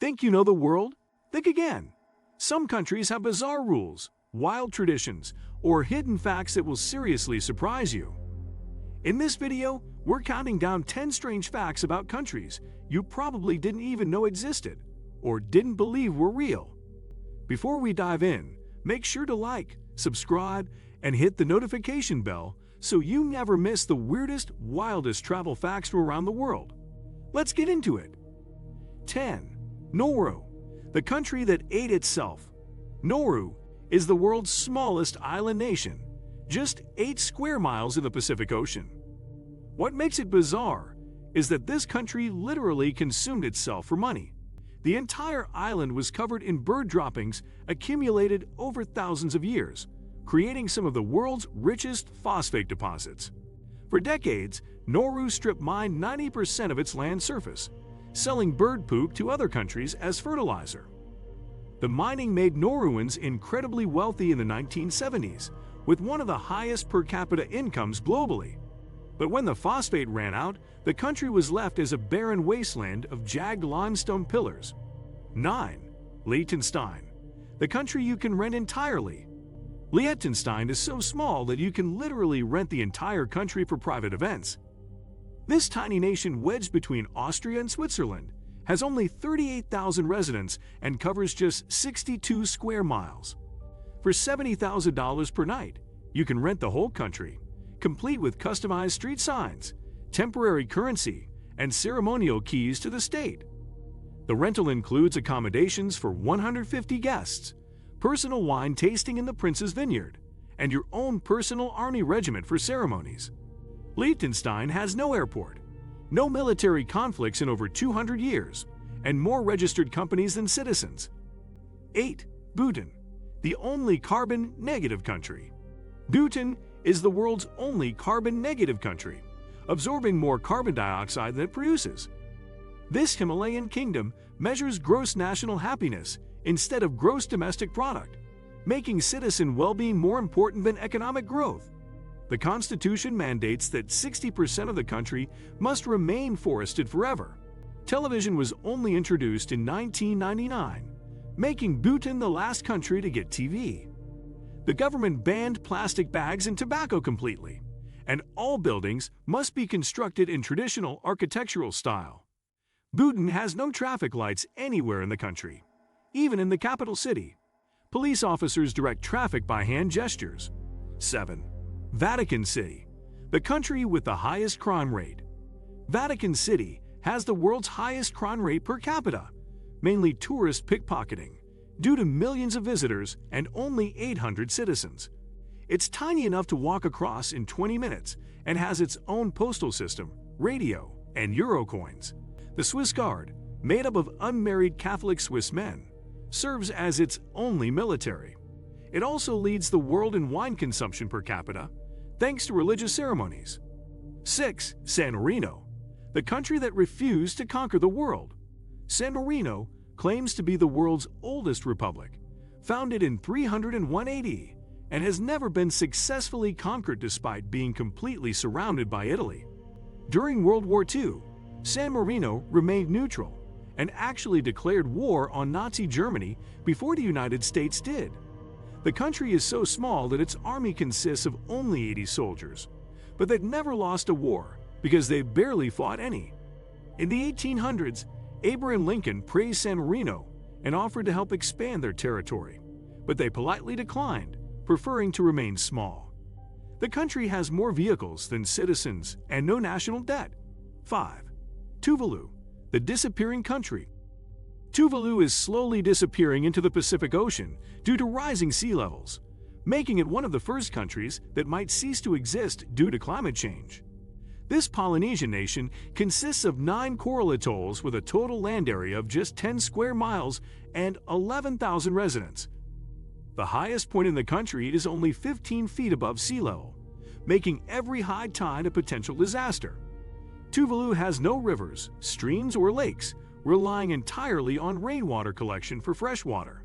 Think you know the world? Think again. Some countries have bizarre rules, wild traditions, or hidden facts that will seriously surprise you. In this video, we're counting down 10 strange facts about countries you probably didn't even know existed or didn't believe were real. Before we dive in, make sure to like, subscribe, and hit the notification bell so you never miss the weirdest, wildest travel facts from around the world. Let's get into it. 10. Noru, the country that ate itself. Noru is the world's smallest island nation, just 8 square miles in the Pacific Ocean. What makes it bizarre is that this country literally consumed itself for money. The entire island was covered in bird droppings accumulated over thousands of years, creating some of the world's richest phosphate deposits. For decades, Noru strip mined 90% of its land surface, selling bird poop to other countries as fertilizer. The mining made Noruans incredibly wealthy in the 1970s, with one of the highest per capita incomes globally. But when the phosphate ran out, the country was left as a barren wasteland of jagged limestone pillars. 9. Liechtenstein, the country you can rent entirely. Liechtenstein is so small that you can literally rent the entire country for private events. This tiny nation wedged between Austria and Switzerland has only 38,000 residents and covers just 62 square miles. For $70,000 per night, you can rent the whole country, complete with customized street signs, temporary currency, and ceremonial keys to the state. The rental includes accommodations for 150 guests, personal wine tasting in the Prince's Vineyard, and your own personal army regiment for ceremonies. Liechtenstein has no airport, no military conflicts in over 200 years, and more registered companies than citizens. 8. Bhutan, the only carbon-negative country. Bhutan is the world's only carbon-negative country, absorbing more carbon dioxide than it produces. This Himalayan kingdom measures gross national happiness instead of gross domestic product, making citizen well-being more important than economic growth. The Constitution mandates that 60% of the country must remain forested forever. Television was only introduced in 1999, making Bhutan the last country to get TV. The government banned plastic bags and tobacco completely, and all buildings must be constructed in traditional architectural style. Bhutan has no traffic lights anywhere in the country, even in the capital city. Police officers direct traffic by hand gestures. 7. Vatican City, the country with the highest crime rate. Vatican City has the world's highest crime rate per capita, mainly tourist pickpocketing, due to millions of visitors and only 800 citizens. It's tiny enough to walk across in 20 minutes and has its own postal system, radio, and euro coins. The Swiss Guard, made up of unmarried Catholic Swiss men, serves as its only military. It also leads the world in wine consumption per capita, thanks to religious ceremonies. 6. San Marino, the country that refused to conquer the world. San Marino claims to be the world's oldest republic, founded in 301 AD, and has never been successfully conquered despite being completely surrounded by Italy. During World War II, San Marino remained neutral and actually declared war on Nazi Germany before the United States did. The country is so small that its army consists of only 80 soldiers, but they've never lost a war because they barely fought any. In the 1800s, Abraham Lincoln praised San Marino and offered to help expand their territory, but they politely declined, preferring to remain small. The country has more vehicles than citizens and no national debt. 5. Tuvalu, the disappearing country. Tuvalu is slowly disappearing into the Pacific Ocean due to rising sea levels, making it one of the first countries that might cease to exist due to climate change. This Polynesian nation consists of 9 coral atolls with a total land area of just 10 square miles and 11,000 residents. The highest point in the country is only 15 feet above sea level, making every high tide a potential disaster. Tuvalu has no rivers, streams, or lakes, relying entirely on rainwater collection for fresh water.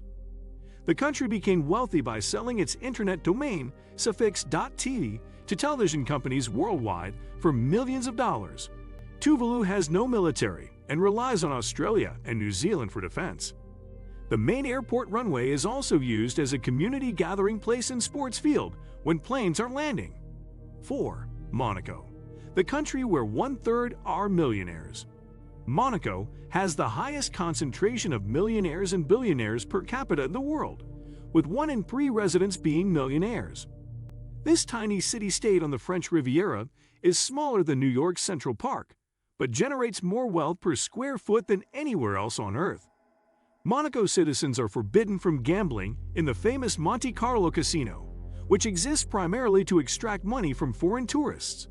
The country became wealthy by selling its internet domain, suffix .tv, to television companies worldwide for millions of dollars. Tuvalu has no military and relies on Australia and New Zealand for defense. The main airport runway is also used as a community gathering place and sports field when planes are landing. 4. Monaco, the country where 1/3 are millionaires. Monaco has the highest concentration of millionaires and billionaires per capita in the world, with 1 in 3 residents being millionaires. This tiny city-state on the French Riviera is smaller than New York's Central Park, but generates more wealth per square foot than anywhere else on Earth. Monaco citizens are forbidden from gambling in the famous Monte Carlo casino, which exists primarily to extract money from foreign tourists.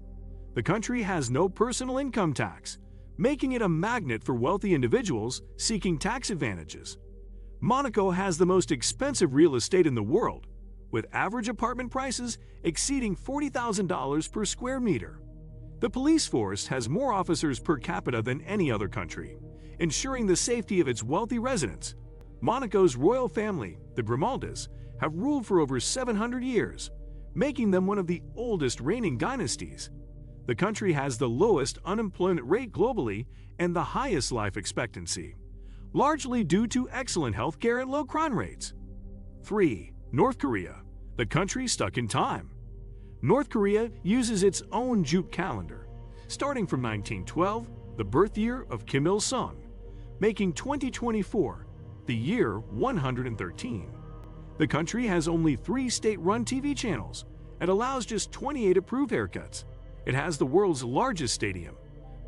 The country has no personal income tax, making it a magnet for wealthy individuals seeking tax advantages. Monaco has the most expensive real estate in the world, with average apartment prices exceeding $40,000 per square meter. The police force has more officers per capita than any other country, ensuring the safety of its wealthy residents. Monaco's royal family, the Grimaldes, have ruled for over 700 years, making them one of the oldest reigning dynasties. The country has the lowest unemployment rate globally and the highest life expectancy, largely due to excellent healthcare and low crime rates. 3. North Korea, the country stuck in time. North Korea uses its own Jute calendar, starting from 1912, the birth year of Kim Il-sung, making 2024 the year 113. The country has only 3 state-run TV channels and allows just 28 approved haircuts. It has the world's largest stadium,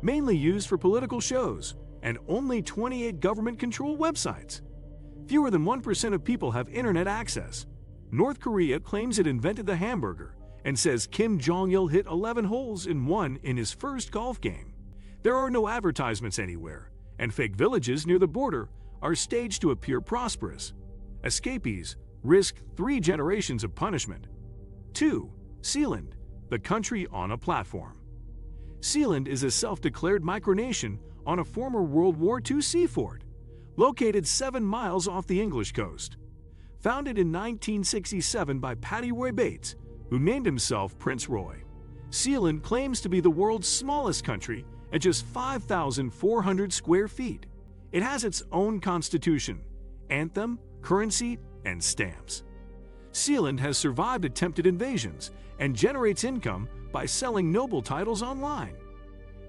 mainly used for political shows, and only 28 government-controlled websites. Fewer than 1% of people have internet access. North Korea claims it invented the hamburger and says Kim Jong-il hit 11 holes in 1 in his first golf game. There are no advertisements anywhere, and fake villages near the border are staged to appear prosperous. Escapees risk 3 generations of punishment. 2. Sealand, the country on a platform. Sealand is a self-declared micronation on a former World War II sea fort, located 7 miles off the English coast. Founded in 1967 by Paddy Roy Bates, who named himself Prince Roy, Sealand claims to be the world's smallest country at just 5,400 square feet. It has its own constitution, anthem, currency, and stamps. Sealand has survived attempted invasions and generates income by selling noble titles online.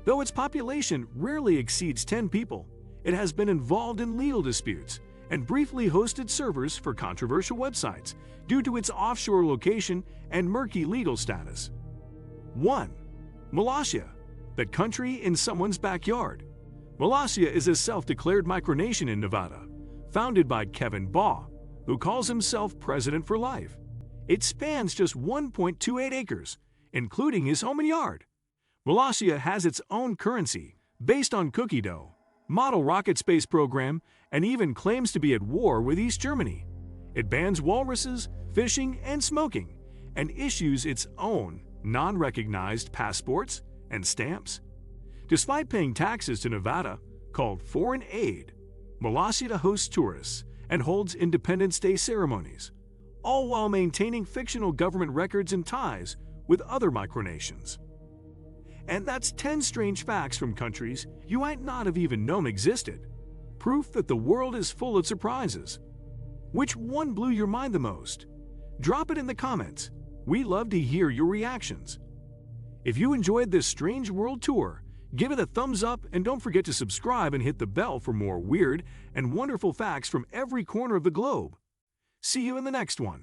Though its population rarely exceeds 10 people, it has been involved in legal disputes and briefly hosted servers for controversial websites due to its offshore location and murky legal status. 1. Malasia, the country in someone's backyard. Malasia is a self-declared micronation in Nevada, founded by Kevin Baugh, who calls himself president for life. It spans just 1.28 acres, including his home and yard. Malasia has its own currency based on cookie dough, model rocket space program, and even claims to be at war with East Germany. It bans walruses, fishing, and smoking, and issues its own non-recognized passports and stamps. Despite paying taxes to Nevada, called foreign aid, Malasia hosts tourists and holds Independence Day ceremonies, all while maintaining fictional government records and ties with other micronations. And that's 10 strange facts from countries you might not have even known existed. Proof that the world is full of surprises. Which one blew your mind the most? Drop it in the comments. We love to hear your reactions. If you enjoyed this strange world tour, give it a thumbs up and don't forget to subscribe and hit the bell for more weird and wonderful facts from every corner of the globe. See you in the next one.